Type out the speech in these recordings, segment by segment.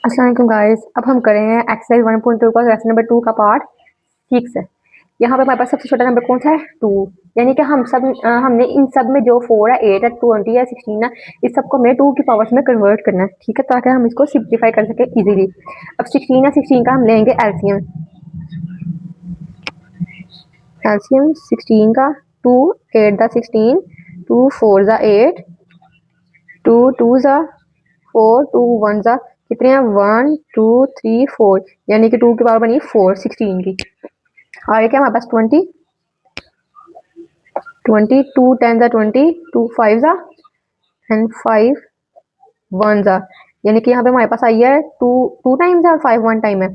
अस्सलाम वालेकुम गाइस। अब हम करेंगे एक्सरसाइज 1.2 का लेसन नंबर 2 का पार्ट 6 है। यहाँ पे हमारे पास सबसे छोटा नंबर कौन सा है? 2। यानी कि हमने इन सब में जो 4 है, 8 है, 20 है, 16 है, इस सबको हमें 2 की पावर्स में कन्वर्ट करना है, ठीक है, ताकि हम इसको सिंप्लीफाई कर सके इजीली। अब 16 है, 16 का हम लेंगे एलसीएम। एलसीएम 16 का 2, 8 दा 16, 2 4 दा 8, 2 2 दा 4, 2 1 दा कितने हैं? 1 2 3 4, यानी कि 2 की पावर बनी 4 16 की। आगे क्या हमारे पास? 20, 2 10 ज़ा 20, 2 5 ज़ा एंड 5 1 ज़ा, यानी कि यहाँ पे हमारे पास आई है 2 2 टाइम्स है और 5 1 टाइम है।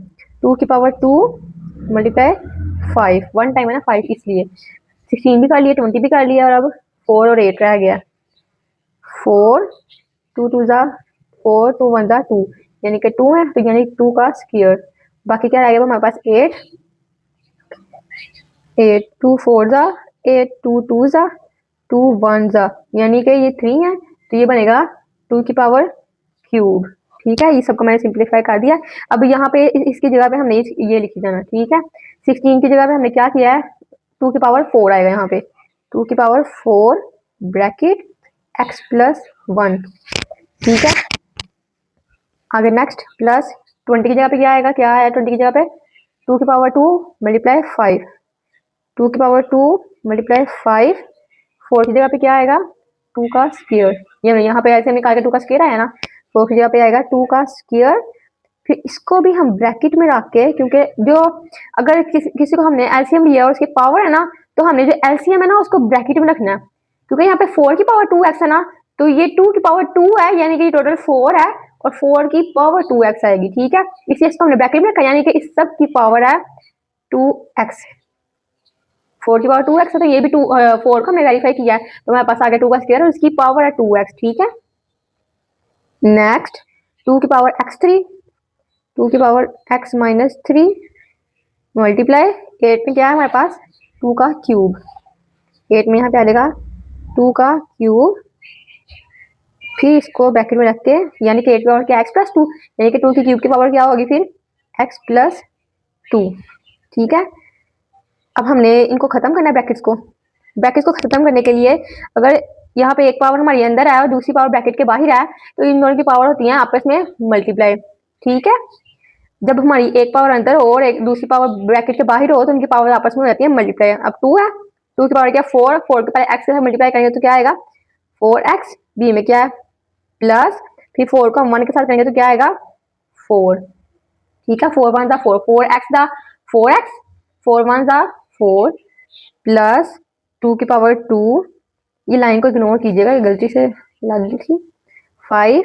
2 की पावर 2 मल्टीप्लाई 5, 1 टाइम है ना 5, इसलिए 16 भी कर लिया, 20 भी कर लिया, और अब 4 और 8 रह गया। 4 2 2 ज़ा 4, 2 1 ज़ा 2, यानी कि 2 है, तो यानी 2 का स्क्वायर। बाकी क्या रहेगा हमारे पास? 8 8 2 4 ज़ा 8, 2 2 ज़ा 2 1 ज़ा, यानी कि ये 3 है, तो ये बनेगा 2 की पावर क्यूब। ठीक है, ये सबको मैंने सिंप्लीफाई कर दिया। अब यहाँ पे इसकी जगह पे हमने ये लिखी जाना, ठीक है। 16 की जगह पे हमने क्या किया है? 2 की पावर 4 आएगा यहाँ पे, 2 की पावर 4 ब्रैकेट x प्लस 1, ठीक है। आगे नेक्स्ट प्लस 20 की जगह पे क्या आएगा? क्या है 20 की जगह पे? 2 की पावर 2 मल्टीप्लाई 5, 2 की पावर 2 मल्टीप्लाई 5, 4 की जगह पे क्या आएगा? 2 का स्क्वायर। ये यहाँ पे ऐसे निकाल के 2 का स्क्वायर आया ना, 4 की जगह पे आएगा 2 का स्क्वायर। फिर इसको भी हम ब्रैकेट में रख के, क्योंकि जो अगर किसी को हमने एलसीएम लिया और उसकी पावर है ना, तो हमने जो एलसीएम है ना उसको ब्रैकेट में रखना है, क्योंकि यहाँ पे 4 की पावर 2x है ना, तो ये 2 की पावर 2 है, यानी कि टोटल 4 है, और 4 की पावर 2x आएगी, ठीक है। इसलिए इसको हमने ब्रैकेट में रखा, यानी कि इस सब की पावर है 2x। 4 की पावर 2x है, तो ये भी 4 को हमने वेरीफाई किया है, तो हमारे पास आ गया 2 का स्क्वायर और इसकी पावर है 2x, ठीक है। नेक्स्ट 2 की पावर x3, 2 की पावर x माइनस 3 मल्टीप्लाई 8 में क्या है हमारे पास? 2 का क्यूब। 8 में यहाँ पे आ जाएगा 2 का क्यूब, फिर इसको ब्रैकेट में रख के, यानी कि 8 की पावर क्या? x प्लस 2, यानी कि 2 की क्यूब की पावर क्या होगी फिर? x प्लस 2, ठीक है। अब हमने इनको खत्म करना है ब्रैकेट्स को खत्म करने के लिए, अगर यहाँ पे एक पावर हमारी अंदर है और दूसरी पावर ब्रैकेट के बाहर है, तो इन दोनों की पावर होती है आपस में मल्टीप्लाई, ठीक है। जब हमारी एक पावर अंदर हो और एक दूसरी पावर ब्रैकेट के बाहर हो, तो उनकी पावर आपस में हो जाती है मल्टीप्लाई। अब 2 है, 2 की पावर क्या? 4, 4 के पहले x से मल्टीप्लाई करेंगे तो क्या आएगा? 4x, b में क्या है? प्लस, फिर 4 को हम 1 के साथ करेंगे तो क्या आएगा? 4, ठीक है। 4 1 दा 4, 4x दा 4x, 4 1 दा 4 प्लस 2 की पावर 2, ये लाइन को इग्नोर कीजिएगा, ये गलती से लग गई थी। 5,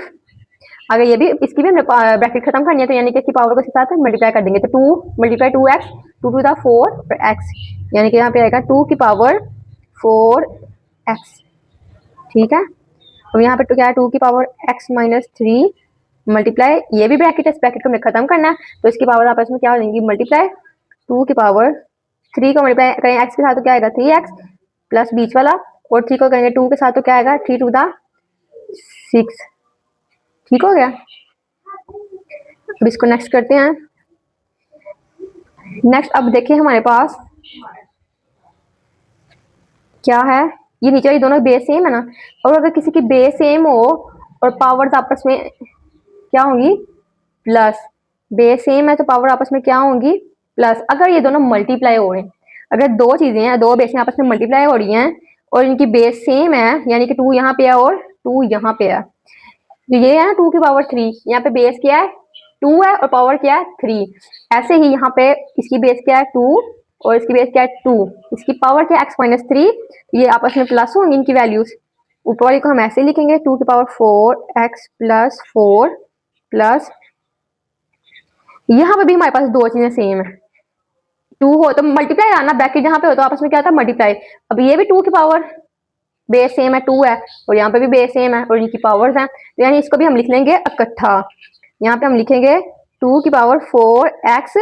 अगर ये भी, इसकी भी हमने ब्रैकेट खत्म करनी है, तो यानी कि इसकी पावर को इसके साथ मल्टीप्लाई कर देंगे, तो 2 मल्टीप्लाई 2x, 2 टू द 4 और x, यानी कि यहाँ पे आएगा 2 की पावर 4x, ठीक है। अब यहाँ पे तो क्या है? 2 की पावर x माइनस 3 मल्टीप्लाई, ये भी ब्रैकेट है, इस ब्रैकेट को हमें खत्म करना है, तो इसकी पावर आपस में क्या हो जाएंगी? मल्टीप्लाई 2 की पावर 3 को मल्टीप्लाई करें x के साथ तो क्या आएगा? 3x प्लस बीच वाला, और 3 को करेंगे 2 के साथ तो क्या आएगा? 3 टू द 6, ठीक हो गया। अब इसको नेक्स्ट करते हैं। नेक्स्ट अब देखिए हमारे पास क्या है, ये नीचे ये दोनों बेस सेम है ना, और अगर किसी की बेस सेम हो और पावर्स आपस में क्या होंगी? प्लस। बेस सेम है तो पावर आपस में क्या होंगी? प्लस। अगर ये दोनों मल्टीप्लाई हो रहे हैं, अगर दो चीजें हैं, दो बेस आपस में मल्टीप्लाई हो रही हैं और इनकी बेस सेम है, यानी कि 2 यहाँ पे है और 2 यहाँ पे है, तो ये है ना 2 की पावर 3, यहाँ पे बेस क्या है? 2 है और पावर क्या है? 3। ऐसे ही यहाँ पे इसकी बेस क्या है? 2 और इसकी बेस क्या है? 2, इसकी पावर क्या है? x माइनस 3, ये आपस में प्लस होंगी इनकी वैल्यूज। ऊपर वाली को हम ऐसे लिखेंगे 2 की पावर 4x प्लस 4 प्लस, यहाँ पे भी हमारे पास दो चीजें सेम है, 2 हो तो मल्टीप्लाई आना, ब्रैकेट जहाँ पे हो तो आपस में क्या था? मल्टीप्लाई। अब ये भी 2 की पावर बेस सेम है, 2 है, और यहाँ पे भी बेस सेम है और इनकी पावर्स हैं, तो यानी इसको भी हम लिख लेंगे इकट्ठा। यहाँ पे हम लिखेंगे 2 की पावर 4x,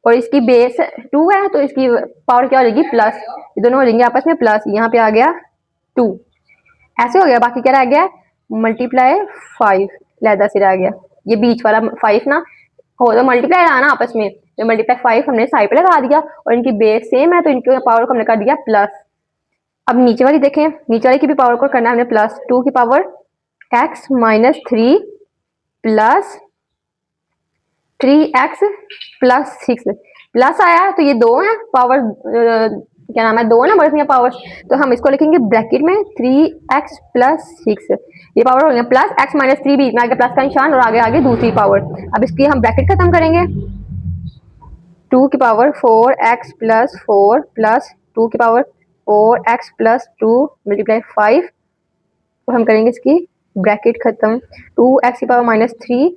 और इसकी बेस 2 है तो इसकी पावर क्या हो जाएगी? प्लस, ये दोनों हो जाएंगे आपस में प्लस, यहाँ पे आ गया 2, ऐसे हो गया। बाकी क्या रह गया? मल्टीप्लाई 5, लहदा से रह गया। ये बीच वाला 5 ना हो तो मल्टीप्लाई आना आपस में, तो मल्टीप्लाई 5 हमने साइड पे लगा दिया और इनकी बेस सेम है तो इनकी पावर को हमने कर दिया प्लस। अब नीचे वाली देखें, नीचे वाली की भी पावर को करना है हमने प्लस, 2 की power x minus 3 plus 3x plus 6 plus आया तो ये दो है पावर, क्या नाम है, दो नंबर में पावर, तो हम इसको लिखेंगे ब्रैकेट में 3x प्लस 6, ये पावर हो गया प्लस x माइनस 3 बीच में आगे प्लस का निशान और आगे आगे दूसरी पावर। अब इसकी हम ब्रैकेट खत्म करेंगे, 2 की पावर 4x प्लस 4 प्लस 2 की पावर 4x प्लस 2 मल्टीप्लाई 5 और हम करेंगे इसकी ब्रैकेट खत्म, 2x की पावर माइनस 3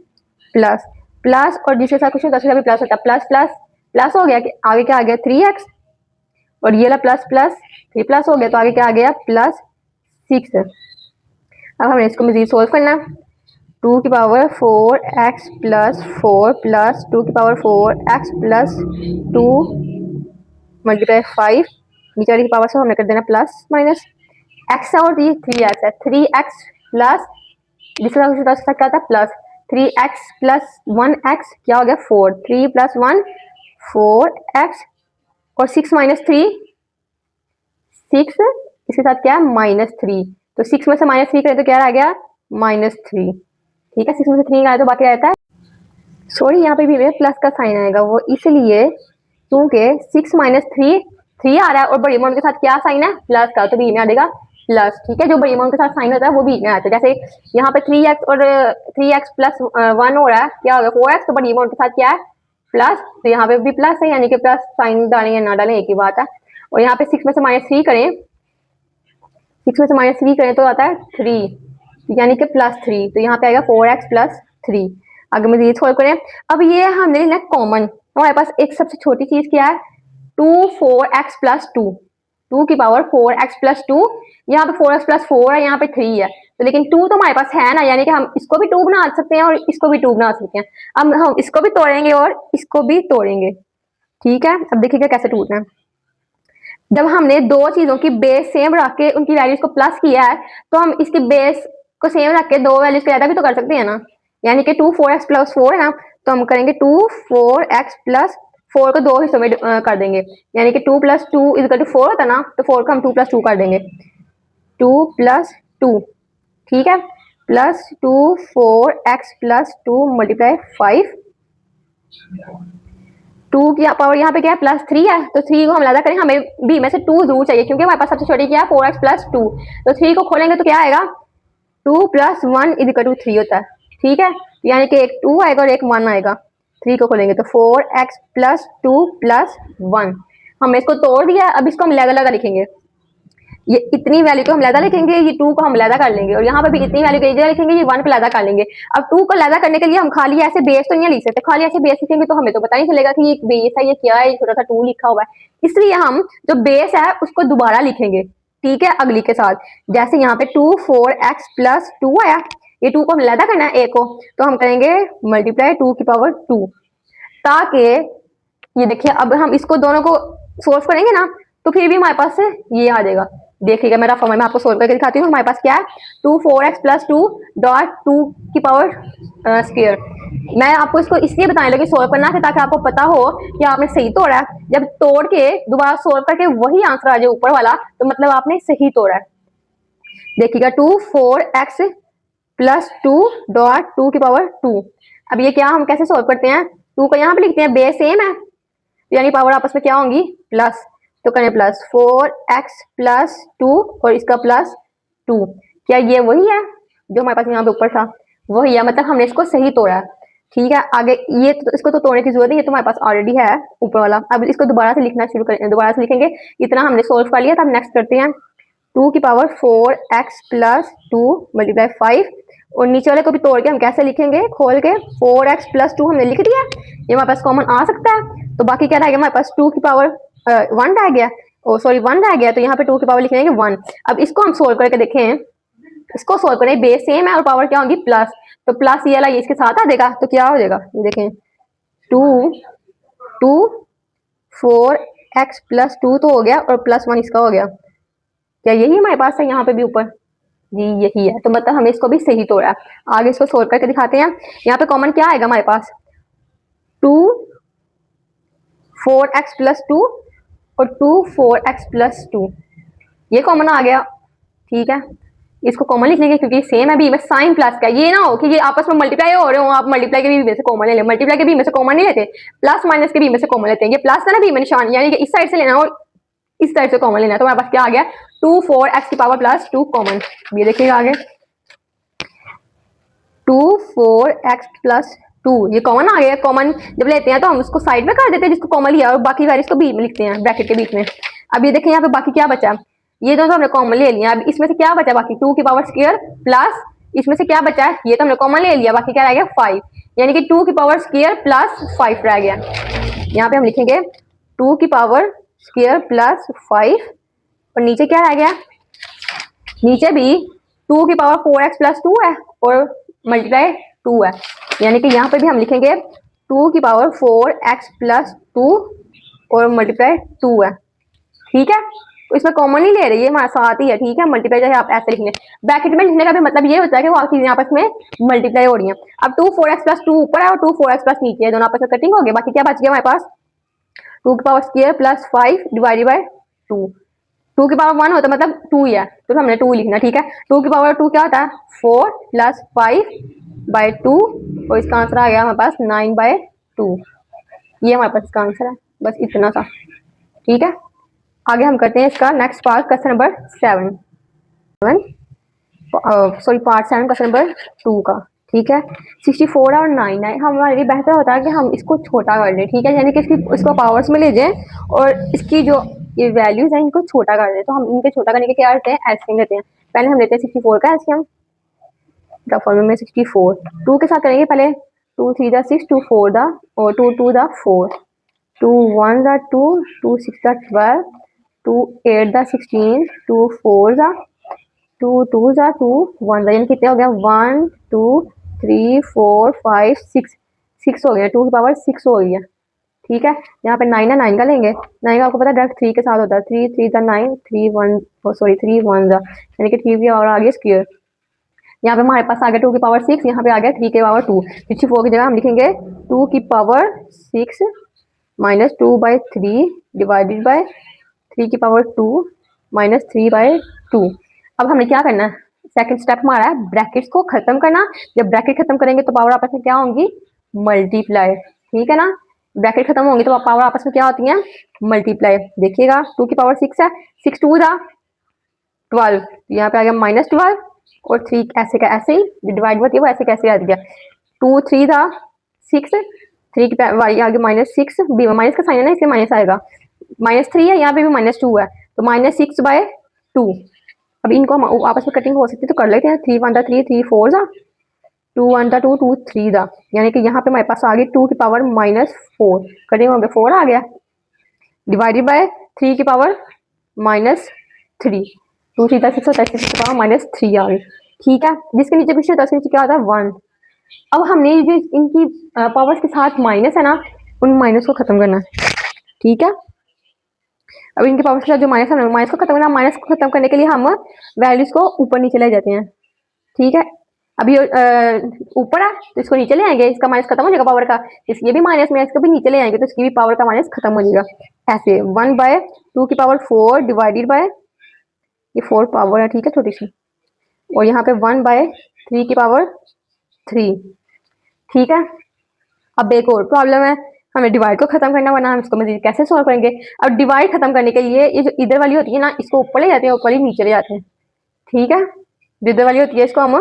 प्लस प्लस और जिसके साथ कुछ होता है प्लस होता है, प्लस प्लस प्लस हो गया कि आगे क्या आ गया 3x और ये ला प्लस प्लस 3 प्लस हो गया तो आगे क्या आ गया प्लस 6। अब हमें इसको मजीद सोल्व करना है, 2 की पावर 4x प्लस 4 प्लस 2 की पावर 4x प्लस 2 मल्टीप्लाई 5, नीचे वाली की पावर से हमने कर देना प्लस माइनस, x है और ये 3x है, 3x प्लस जिसका क्या था प्लस 3x प्लस 1x क्या हो गया 4, 3 प्लस 1 4x और 6 माइनस 3 6, इसके साथ क्या है माइनस 3, तो 6 में से माइनस 3 करें तो क्या रह गया माइनस 3। ठीक है, 6 में से 3 आया तो बाकी रहता है, सॉरी यहाँ पे भी मेरे प्लस का साइन आएगा, वो इसलिए क्योंकि 6 माइनस 3 3 आ रहा है और बड़ी अमाउंट के साथ क्या साइन है प्लस का, तो बी में आ जाएगा प्लस। ठीक है, जो बड़ी अमाउंट के साथ साइन होता है वो बीच में आता है, जैसे यहाँ पे 3x और 3x प्लस 1 हो रहा है, क्या होगा 4x, तो बड़ी अमाउंट के साथ क्या है प्लस, तो यहाँ पे भी प्लस है यानी कि प्लस साइन डालें या ना डालें एक ही बात है। और यहाँ पे 6 में से माइनस 3 करें, 6 में से माइनस 3 करें तो आता है 3 यानी कि प्लस 3, तो यहाँ पे आएगा 4x प्लस 3। आगे मजीद सोल्व करें, अब ये हमने लेना कॉमन, हमारे पास एक सबसे छोटी चीज क्या है 2 4x प्लस 2, 2 की पावर 4x प्लस 2, यहाँ पे 4x प्लस 4 है, यहाँ पे 3 है, तो लेकिन 2 तो हमारे पास है ना, यानी कि हम इसको भी 2 बना सकते हैं और इसको भी 2 बना सकते हैं। अब हम इसको भी तोड़ेंगे और इसको भी तोड़ेंगे। ठीक है, अब देखिएगा कैसे टूटना है, जब हमने दो चीजों की बेस सेम रख के उनकी वैल्यूज को प्लस किया है तो हम इसकी बेस को सेम रख के दो वैल्यूज के ज्यादा भी तो कर सकते हैं ना, यानी कि 2 4x प्लस 4 है ना, तो हम करेंगे 2 4x प्लस 4 को दो हिस्सों में कर देंगे, यानी कि 2 प्लस 2 इक्वल टू 4 होता ना, तो 4 को हम 2 प्लस 2 कर देंगे, 2 प्लस 2, ठीक है, प्लस 2 4x प्लस 2 मल्टीप्लाई 5, 2 की पावर यहाँ पे क्या है प्लस 3 है, तो 3 को हम अलग करें, हमें बी में से 2 जरूर चाहिए क्योंकि हमारे पास सबसे छोटी क्या है 4x प्लस 2, तो 3 को खोलेंगे तो क्या आएगा 2 प्लस 1 इक्वल टू 3 होता है। ठीक है, यानी कि एक 2 आएगा और एक 1 आएगा, 3 को खोलेंगे तो 4x प्लस 2 प्लस 1, हमने इसको तोड़ दिया, अब इसको हम अलग अलग लिखेंगे, ये इतनी वैल्यू को हम लैदा लिखेंगे, ये 2 को हम लैदा कर लेंगे और यहाँ पे भी इतनी वैल्यू को लिखेंगे, ये 1 को लैदा कर लेंगे। अब 2 को लैदा करने के लिए हम खाली ऐसे बेस तो नहीं लिख सकते, खाली ऐसे बेस लिखेंगे तो हमें तो पता नहीं चलेगा कि ये बेस है, ये क्या है, छोटा सा 2 लिखा हुआ है, इसलिए हम जो बेस है उसको दोबारा लिखेंगे। ठीक है, अगली के साथ, जैसे यहाँ पे 2 4x प्लस 2 आया, ये 2 को हम लैदा करना है, ए को तो हम करेंगे मल्टीप्लाई 2 की पावर 2, ताकि ये देखिए अब हम इसको दोनों को सोल्व करेंगे ना तो फिर भी हमारे पास से ये आ जाएगा। देखिएगा मेरा फॉर्मूला मैं आपको सोल्व करके दिखाती हूँ, हमारे पास क्या है 2 4x प्लस 2 डॉट 2 की पावर स्क्वायर। मैं आपको इसको इसलिए बताने लगी सोल्व करना कि ताकि आपको पता हो कि आपने सही तोड़ा है, जब तोड़ के दोबारा सोल्व करके वही आंसर आ जाए ऊपर वाला तो मतलब आपने सही तोड़ा है। देखिएगा 2 4x प्लस 2 डॉट 2 की पावर 2, अब ये क्या हम कैसे सोल्व करते हैं, 2 को यहाँ पे लिखते हैं, बेस सेम है यानी पावर आपस में क्या होंगी प्लस, तो करें प्लस 4x प्लस 2 और इसका प्लस 2, क्या ये वही है जो हमारे पास यहाँ पे ऊपर था, वही है, मतलब हमने इसको सही तोड़ा है। ठीक है, आगे ये तो इसको तो तोड़ने की जरूरत नहीं, ये तो हमारे पास ऑलरेडी है ऊपर वाला, अब इसको दोबारा से लिखना शुरू करें, दोबारा से लिखेंगे, इतना हमने सोल्व कर लिया, तो अब नेक्स्ट करते हैं 2 की पावर 4x प्लस 2 मल्टीप्लाई 5 और नीचे वाले को भी तोड़ के हम कैसे लिखेंगे, खोल के 4x प्लस 2 हमने लिख दिया, ये हमारे पास कॉमन आ सकता है, तो बाकी क्या रह गया हमारे पास 2 की पावर 1 रह गया, ओ सॉरी 1 रह गया, तो यहाँ पे 2 की पावर लिख देंगे 1। अब इसको हम सोल्व करके देखें, इसको सोल्व करें, बेस सेम है और पावर क्या होगी प्लस, तो प्लस ये वाला ये इसके साथ आ जाएगा, तो क्या हो जाएगा ये देखें 2 2 4x प्लस 2 तो हो गया और प्लस 1 इसका हो गया, क्या यही हमारे पास है यहाँ पे भी ऊपर, जी यही है, तो मतलब हमें इसको भी सही तोड़ा है। आगे इसको सोल्व करके दिखाते हैं। यहाँ पे कॉमन क्या आएगा हमारे पास, 2 4x प्लस 2 और 2 4x प्लस 2, ये कॉमन आ गया। ठीक है, इसको कॉमन लिख लेंगे क्योंकि सेम है, बी में साइन प्लस का, ये ना हो कि ये आपस में मल्टीप्लाई हो रहे हो, आप मल्टीप्लाई के बी में से कॉमन ले लें, मल्टीप्लाई के बी में से कॉमन नहीं लेते, प्लस माइनस के बी में से कॉमन लेते हैं। ये प्लस है ना बी में निशान, यानी कि इस साइड से लेना और इस साइड से कॉमन लेना है। तो हमारे पास क्या आ गया, 2 4x की पावर प्लस 2 कॉमन। ये देखिएगा आगे 2 4x प्लस 2, ये कॉमन आ गया। कॉमन जब लेते हैं तो हम उसको साइड में कर देते हैं जिसको कॉमन लिया, और बाकी वैल्यूज को बी में लिखते हैं ब्रैकेट के बीच में। अब ये देखें यहाँ पे बाकी क्या बचा, ये दोनों तो हमने कॉमन ले लिया। अब इसमें से क्या बचा बाकी, 2 की पावर स्क्वायर प्लस इसमें से क्या बचा है, ये तो हमने कॉमन ले लिया, बाकी क्या रह गया 5, यानी कि 2 की पावर स्क्वायर प्लस 5 रह गया। यहाँ पे हम लिखेंगे 2 की पावर स्क्वायर प्लस 5, और नीचे क्या रह गया, नीचे भी 2 की पावर 4x प्लस 2 है और मल्टीप्लाई 2 है, यानी कि यहाँ पे भी हम लिखेंगे 2 की पावर 4x प्लस 2 और मल्टीप्लाई 2 है। ठीक है, तो इसमें कॉमन नहीं ले रही है, हमारे साथ ही है। ठीक है, मल्टीप्लाई चाहे आप ऐसे लिख लें, ब्रैकेट में लिखने का भी मतलब ये होता है कि वो चीजें आपस में मल्टीप्लाई हो रही हैं। अब 2 4x प्लस 2 ऊपर है और 2 4x प्लस नीचे है, दोनों आपस में कटिंग हो गए। बाकी क्या बच गया हमारे पास, 2 की power square plus 5 divided by 2, 2 की पावर 1 होता है मतलब 2 ही है, तो हमने 2 लिखना। ठीक है, 2 की पावर 2 क्या होता है, 4 प्लस 5 बाय 2, और इसका आंसर आ गया हमारे पास 9 बाय 2। ये हमारे पास इसका आंसर है, बस इतना सा। ठीक है, आगे हम करते हैं इसका next part, question number 7, sorry part 7 question number 2 का। ठीक है, 64 और 9 है, हमारे लिए बेहतर होता है कि हम इसको छोटा कर लें। ठीक है, यानी कि इसको पावर्स में ले जाएं और इसकी जो ये वैल्यूज हैं इनको छोटा कर दें। तो हम इनके छोटा करने के क्या करते हैं, एलसीएम लेते हैं। पहले हम लेते हैं 64 का एलसीएम, फॉर्मूला में 64 2 के साथ करेंगे पहले, 2 3 दा 6, 2 4 दा और 2 2 दा 4, 2 1 दा 2, 2 6 दा 12, 2 8 दा 16, 2 4 दा 2 2 दा 2 1 दा, यानी कितने हो गया 1 2 3 4 5 6, 6 हो गया, 2 की पावर 6 हो गई है। ठीक है, यहाँ पे 9 है, 9 का लेंगे, 9 का आपको पता है डायरेक्ट 3 के साथ होता है, 3 3 दा 9, 3 1 सॉरी 3 1 दा, यानी कि 3 की पावर आ गई स्क्वायर। यहाँ पे हमारे पास आ गया 2 की पावर 6, यहाँ पे आ गया 3 की पावर 2, 64 की जगह हम लिखेंगे 2 की power 6 minus 2 by 3 divided by 3 की पावर 2 माइनस 3 बाई 2। अब हमें क्या करना है, सेकंड स्टेप हमारा है ब्रैकेट्स को खत्म करना। जब ब्रैकेट खत्म करेंगे तो पावर आपस में क्या होंगी, मल्टीप्लाई। ठीक है ना, ब्रैकेट खत्म होंगी तो पावर आपस में क्या होती है, मल्टीप्लाई। देखिएगा 2 की पावर 6 है, 6 2 दा 12, यहाँ पे आ गया माइनस 12, और 3 ऐसे का ऐसे ही डिवाइड होती है वो ऐसे कैसे आ गया, 2 3 था 6, 3 की वाई आगे माइनस 6, बी में माइनस का साइन है ना इसलिए माइनस आएगा, माइनस 3 है, यहाँ पे भी माइनस 2 है, तो माइनस 6 बाय 2। अब इनको हम आपस में कटिंग हो सकती है तो कर लेते हैं, 3 1 दा 3, 3 4 दा 2 1 दा 2, 2 3 दा, यानी कि यहाँ पे हमारे पास आ गई 2 की पावर माइनस 4, कटिंग हो गया 4 आ गया, डिवाइडेड बाय 3 की पावर माइनस 3, 2 3 6 होता है, 6 की पावर माइनस 3 आ गई। ठीक है, जिसके नीचे कुछ होता है उसके नीचे क्या होता है 1। अब हमने जो इनकी पावर्स के साथ माइनस है ना, उन माइनस को खत्म करना है। ठीक है, अब इनके पावर्स के साथ जो माइनस है ना, माइनस को खत्म करना, माइनस को खत्म करने के लिए हम वैल्यूज को ऊपर नीचे ले जाते हैं। ठीक है, अभी ऊपर है तो इसको नीचे ले आएंगे, इसका माइनस खत्म हो जाएगा पावर का, ये भी माइनस में इसको भी नीचे ले आएंगे तो इसकी भी पावर का माइनस खत्म हो जाएगा। ऐसे 1 बाय 2 की पावर 4 डिवाइडेड बाय, ये 4 पावर है ठीक है छोटी सी, और यहाँ पे 1 बाय 3 की पावर 3। ठीक है, अब एक और प्रॉब्लम है, हमें डिवाइड को खत्म करना, वरना हम इसको मजीद कैसे सॉल्व करेंगे। अब डिवाइड खत्म करने के लिए ये जो इधर वाली होती है ना, इसको ऊपर ले जाते हैं, ऊपर ही नीचे ले जाते हैं। ठीक है, जो इधर वाली होती है इसको हम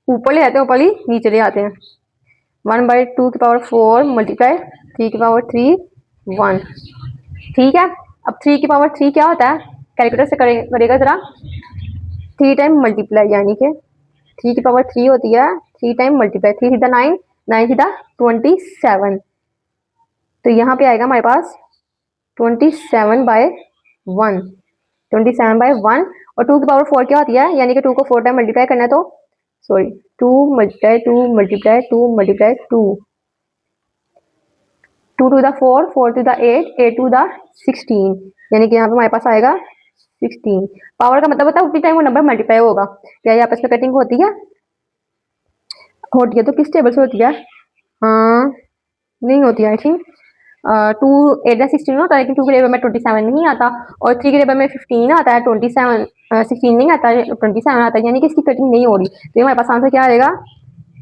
ऊपर ले जाते हैं, ऊपर ही नीचे ले जाते हैं। 1 बाई 2 की पावर 4 मल्टीप्लाई 3 की पावर 3 1। ठीक है, अब 3 की पावर 3 क्या होता है, कैलकुलेटर से करेगा जरा, 3 टाइम मल्टीप्लाई, यानी कि 3 की पावर 3 होती है 3 टाइम मल्टीप्लाई, 3 सीधा 9, 9 सीधा 27, तो यहाँ पे आएगा हमारे पास 27 बाय 1, 27 बाय 1, और 2 की पावर 4 क्या होती है, यानी कि 2 को 4 टाइम मल्टीप्लाई करना है, तो sorry 2 multiply 2 multiply 2 multiply 2, 2 to the 4, 4 to the 8, 8 to the 16, यानी कि यहाँ पे हमारे पास आएगा 16। पावर का मतलब होता है उतनी टाइम वो नंबर मल्टीप्लाई होगा। क्या ये आपस में कटिंग होती है? होती है तो किस टेबल से होती है? हाँ, नहीं होती आई थिंक। 2 8 16 होता है, लेकिन 2 के टेबल में 27 नहीं आता, और 3 के टेबल में 15 आता है, 27 16 नहीं आता है, 27 आता है, यानी कि इसकी कटिंग नहीं हो रही। तो हमारे पास आंसर क्या आएगा?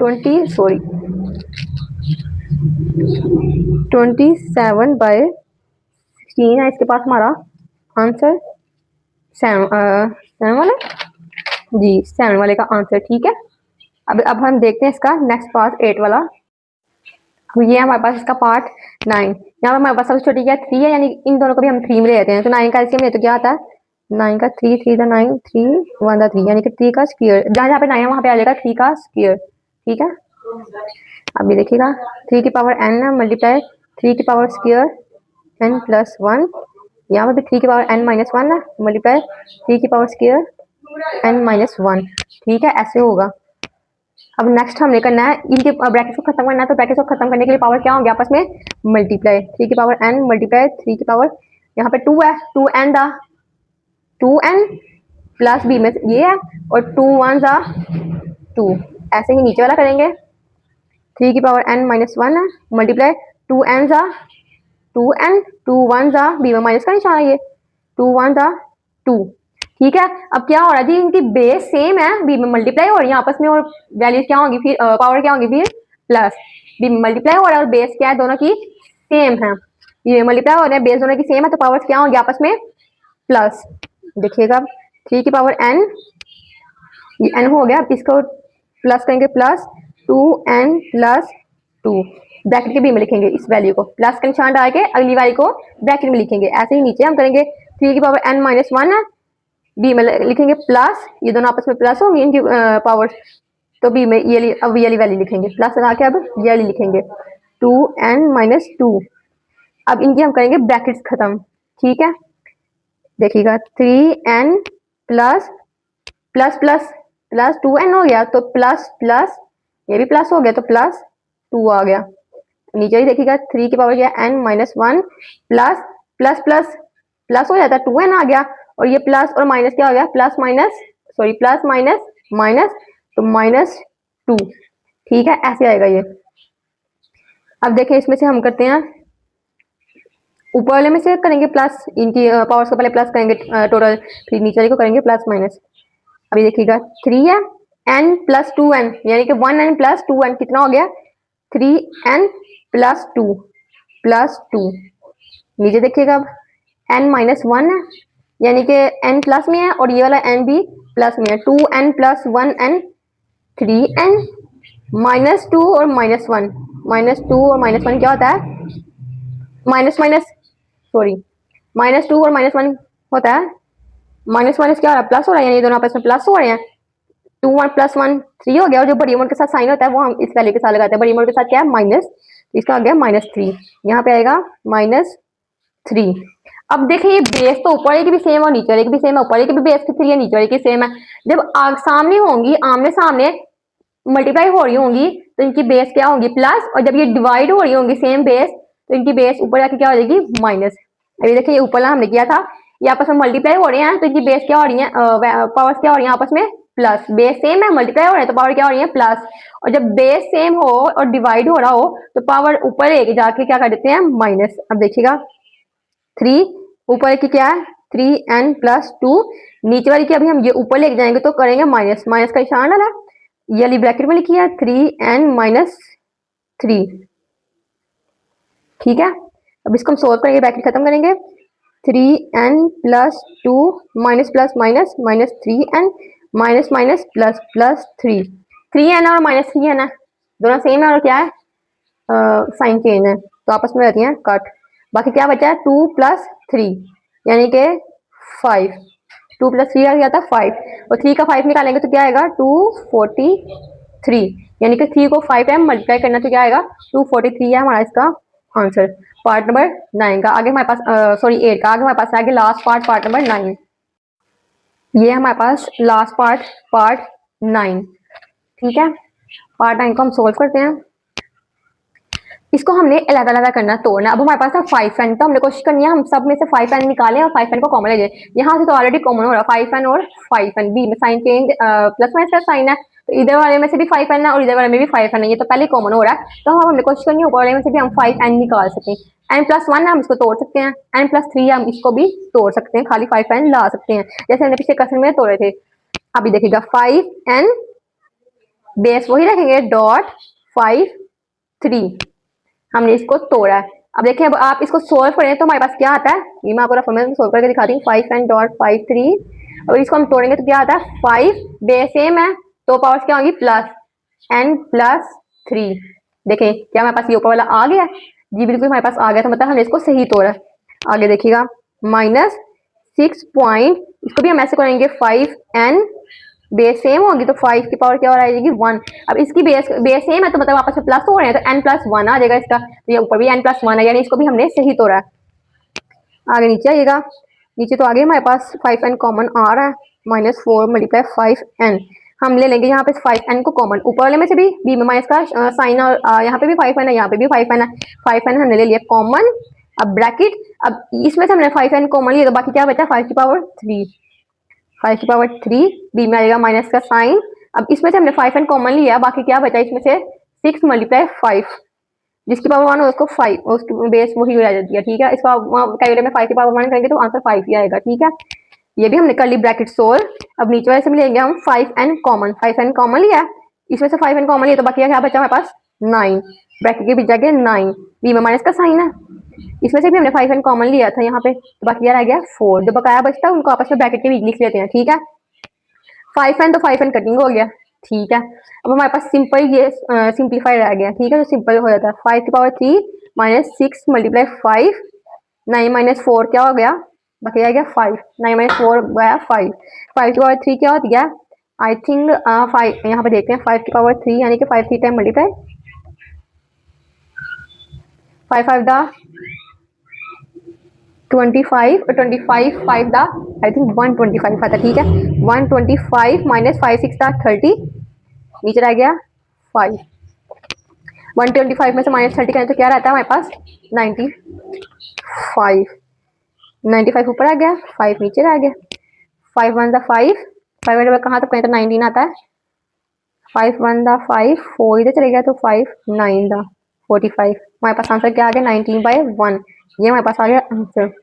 27/16 है इसके पास हमारा आंसर। 7 वाला जी, 7 वाले का आंसर। ठीक है, अब हम देखते हैं इसका नेक्स्ट पार्ट 8 वाला। अब ये हमारे पास इसका पार्ट 9। यहाँ पर हमारे पास सबसे छोटी क्या 3 है, यानी इन दोनों को भी हम 3 में ले लेते हैं। तो 9 का एलसीएम ले तो क्या आता है? 9 का 3 3 द 9 3 1 द 3, यानी कि 3 का स्क्वायर। जहाँ जहाँ पे 9 है वहाँ पे आ जाएगा 3 का स्क्वायर। ठीक है, अब ये देखिएगा 3 की पावर n मल्टीप्लाई 3 की पावर स्क्वायर n प्लस 1। यहाँ पर भी 3 की पावर n माइनस 1 है मल्टीप्लाई 3 की पावर स्क्वायर n माइनस 1। ठीक है, ऐसे होगा। अब नेक्स्ट हमने करना है इनके ब्रैकेट को खत्म करना है। तो ब्रैकेट को खत्म करने के लिए पावर क्या होंगे आपस में? मल्टीप्लाई 3 की पावर n मल्टीप्लाई 3 की पावर, यहाँ पे 2 है, 2n दा 2n प्लस b में ये है, और 2 1 दा 2। ऐसे ही नीचे वाला करेंगे 3 की पावर n माइनस 1 है मल्टीप्लाई 2n दा 2n 2 1 दा b में माइनस का निशान है, ये 2 1 दा 2। ठीक है, अब क्या हो रहा है जी, इनकी बेस सेम है, बी में मल्टीप्लाई हो रही है आपस में, और वैल्यूज क्या होंगी फिर, पावर क्या होंगी फिर? प्लस। बी में मल्टीप्लाई हो रहा है और बेस क्या है, दोनों की सेम है। ये मल्टीप्लाई हो रहे हैं, बेस दोनों की सेम है, तो पावर क्या होंगी आपस में? प्लस। देखिएगा 3 की पावर n, ये n हो गया, इसको प्लस करेंगे, प्लस 2n प्लस 2। ब्रैकेट के बी में लिखेंगे इस वैल्यू को, प्लस का निशान डाल के अगली वाली को ब्रैकेट में लिखेंगे। ऐसे ही नीचे हम करेंगे 3 की पावर n माइनस 1 है, बी में लिखेंगे प्लस, ये दोनों आपस में प्लस होंगी इनकी पावर, तो बी में ये अब ये वाली वैल्यू लिखेंगे, प्लस लगा के अब ये वाली लिखेंगे 2n माइनस 2। अब इनकी हम करेंगे ब्रैकेट्स खत्म। ठीक है, देखिएगा 3n plus plus plus plus 2n हो गया, तो प्लस प्लस ये भी प्लस हो गया, तो प्लस 2 आ गया। नीचे ही देखिएगा 3 की पावर क्या है n minus 1 plus plus plus plus हो जाता है 2n आ गया, और ये प्लस और माइनस क्या हो गया? Plus minus, sorry plus minus minus, तो माइनस 2। ठीक है, ऐसे आएगा ये। अब देखें इसमें से हम करते हैं ऊपर वाले में से करेंगे प्लस, इनकी पावर्स को पहले प्लस करेंगे टोटल, फिर नीचे वाले को करेंगे प्लस माइनस। अभी देखिएगा 3 है n प्लस 2n, यानी कि 1n प्लस 2n कितना हो गया? 3n plus 2 plus 2। नीचे देखिएगा अब n माइनस 1 है, यानी कि n प्लस में है, और ये वाला n भी प्लस में है, 2n plus 1n 3n minus 2 और माइनस 1, माइनस 2 और माइनस 1 क्या होता है? माइनस माइनस, सॉरी माइनस 2 और माइनस 1 होता है, माइनस माइनस क्या हो रहा है? प्लस हो रहा है, यानी ये दोनों आपस में प्लस हो रहे हैं। 2 1 प्लस 1 3 हो गया, और जो बड़ी अमाउंट के साथ साइन होता है वो हम इस वैल्यू के साथ लगाते हैं। बड़ी अमाउंट के साथ क्या है? माइनस, इसका आ गया -3, यहाँ पे आएगा -3। अब देखिए ये बेस तो ऊपर वाले की भी सेम और नीचे वाले की भी सेम है, ऊपर वाले की भी बेस 3 है, नीचे वाले की सेम है। जब सामने होंगी, आमने सामने मल्टीप्लाई हो रही होंगी, तो इनकी बेस क्या होगी? प्लस, और जब ये डिवाइड हो रही होंगी सेम बेस, तो इनकी बेस ऊपर जाके क्या हो जाएगी? माइनस। अभी देखिए ये ऊपर हमने किया था, ये आपस में मल्टीप्लाई हो रहे हैं, तो इनकी बेस क्या हो रही है, पावर्स क्या हो रही है आपस में? प्लस। बेस सेम है, मल्टीप्लाई हो रहे हैं, तो पावर क्या हो रही है? प्लस। और जब बेस सेम हो और डिवाइड हो रहा हो, तो पावर ऊपर लेके जाके क्या कर देते हैं? माइनस। अब देखिएगा 3 ऊपर की क्या है? 3n प्लस 2, नीचे वाली की अभी हम ये ऊपर लेके जाएंगे तो करेंगे माइनस, माइनस का निशान डाला, ये वाली ब्रैकेट में लिखी है 3n माइनस 3। ठीक है, अब इसको हम सोल्व करेंगे, ब्रैकेट खत्म करेंगे, 3n plus 2 minus plus minus minus 3n minus minus plus plus 3। 3n और माइनस 3n है, दोनों सेम है, और क्या है? साइन चेंज है, तो आपस में रहती हैं कट। बाकी क्या बचा है? 2 प्लस 3, यानी कि 5। 2 प्लस 3 आ गया था 5, और 3 का 5 निकालेंगे तो क्या आएगा? 243, यानी कि 3 को 5 टाइम मल्टीप्लाई करना, तो क्या आएगा? 243 है हमारा इसका आंसर। पार्ट नंबर 9 का आगे हमारे पास, सॉरी 8 का आगे हमारे पास आगे लास्ट पार्ट नंबर 9। ये हमारे पास लास्ट पार्ट 9। ठीक है, पार्ट 9 को हम सोल्व करते हैं। इसको हमने अलग अलग करना, तोड़ना। अब हमारे पास था 5n, तो हमने कोशिश करनी है हम सब में से 5n निकालें और 5n को कॉमन ले जाए। यहाँ से तो ऑलरेडी कॉमन हो रहा है 5n और 5n, बी में साइन चेंज प्लस माइनस का साइन है, तो इधर वाले में से भी 5n है और इधर वाले में भी 5n है, ये तो पहले कॉमन हो रहा है। तो हमने कोशिश करनी है ऊपर वाले में से भी हम 5n निकाल सकें। n+1 हम इसको तोड़ सकते हैं, n+3 हम इसको भी तोड़ सकते हैं, खाली 5n ला सकते हैं, जैसे हमने पिछले क्वेश्चन में तोड़े थे। अभी देखिएगा 5n बेस वही रखेंगे डॉट 5 3, हमने इसको तोड़ा है। अब देखिए, अब आप इसको सोल्व करें तो हमारे पास क्या आता है, ये मैं आपको फॉर्मूला में सोल्व करके दिखाती हूँ। 5n डॉट 5 3, और इसको हम तोड़ेंगे तो क्या आता है, 5 बेस सेम है तो पावर्स क्या होंगी प्लस n+3। देखें क्या हमारे पास ये ऊपर वाला आ गया, जी बिल्कुल हमारे पास आ गया, तो मतलब हमने इसको सही तोड़ा। आगे देखिएगा -6 पॉइंट, इसको भी हम ऐसे करेंगे 5n बेस सेम होगी तो 5 की पावर क्या हो जाएगी 1। अब इसकी बेस सेम है तो मतलब आपस में प्लस हो रहे हैं तो n+1 आ जाएगा इसका, तो ये ऊपर भी n+1 है, यानी इसको भी हमने सही तोड़ा है। आगे नीचे आइएगा, नीचे तो आगे हमारे पास 5n कॉमन आ रहा है, -4 × 5n, हम ले लेंगे यहाँ पे 5n को कॉमन, ऊपर वाले में से भी बी में माइनस का साइन, और यहाँ पे भी 5n है, यहाँ पे भी 5n है, 5n हमने ले लिया कॉमन। अब ब्रैकेट, अब इसमें से हमने 5n कॉमन लिया तो बाकी क्या बचा 5 की पावर 3, 5 की पावर 3, बी में आएगा माइनस का साइन। अब इसमें से हमने 5n कॉमन लिया, बाकी क्या बचा इसमें से 6 × 5, जिसकी पावर 1 हो उसको 5, उसकी बेस वही रह जाती है, ठीक है। इसको कैलकुलेटर में 5 की पावर 1 करेंगे तो आंसर 5 ही आएगा, ठीक है। ये भी हमने कर ली ब्रैकेट सोल्व। अब नीचे वाले से लेंगे हम 5n कॉमन, 5n कॉमन लिया, इसमें से 5n कॉमन लिया तो बाकी क्या बचा हमारे पास 9, ब्रैकेट के बीच जाके 9, बी में माइनस का साइन है, इसमें से भी हमने 5n कॉमन लिया था यहाँ पे, तो बाकी क्या रह गया 4, जो बकाया बचता है उनको आपस में ब्रैकेट के बीच लिख लेते हैं, ठीक है। 5n तो 5n कटिंग हो गया, ठीक है। अब हमारे पास सिंपल ये सिंप्लीफाई रह गया, ठीक है, तो सिंपल हो जाता है 5 की पावर 3 -6 × 5, 9 - 4 क्या हो गया, बाकी आ गया 5, 9 - 4 गया 5, 5 की पावर 3 क्या होती है, आई थिंक 5, यहाँ पे देखते हैं 5 की पावर 3 यानी कि 5 3 टाइम मल्टीप्लाई, 5 5 दा 25 और 25 5 दा आई थिंक 125 आता, ठीक है। 125 -5 6 दा 30, नीचे रह गया 5, 125 में से -30 करें तो क्या रहता है हमारे पास 95, 95 ऊपर आ गया, 5 नीचे रह गया, 5 1 दा 5, 5 कहाँ तक करें तो 19 आता है, 5 1 दा 5, 4 इधर चले गया तो 5 9 दा 45, हमारे पास आंसर क्या आ गया 19/1, ये हमारे पास आ गया आंसर।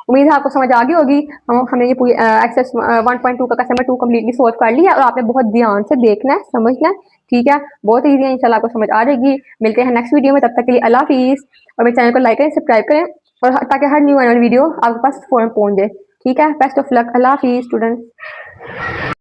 उम्मीद है आपको समझ आ गई होगी। हमने ये पूरी एक्सरसाइज 1.2 का क्वेश्चन नंबर 2 कम्प्लीटली सोल्व कर लिया और आपने बहुत ध्यान से देखना है, समझना है, ठीक है, बहुत ईजी है, इंशाल्लाह आपको समझ आ जाएगी। मिलते हैं नेक्स्ट वीडियो में, तब तक के लिए अल्लाह हाफिज़, और मेरे चैनल को लाइक करें, सब्सक्राइब करें, और ताकि हर न्यू वीडियो आपके पास फौरन पहुंच जाए, ठीक है। बेस्ट ऑफ लक, अल्लाह हाफिज़ स्टूडेंट।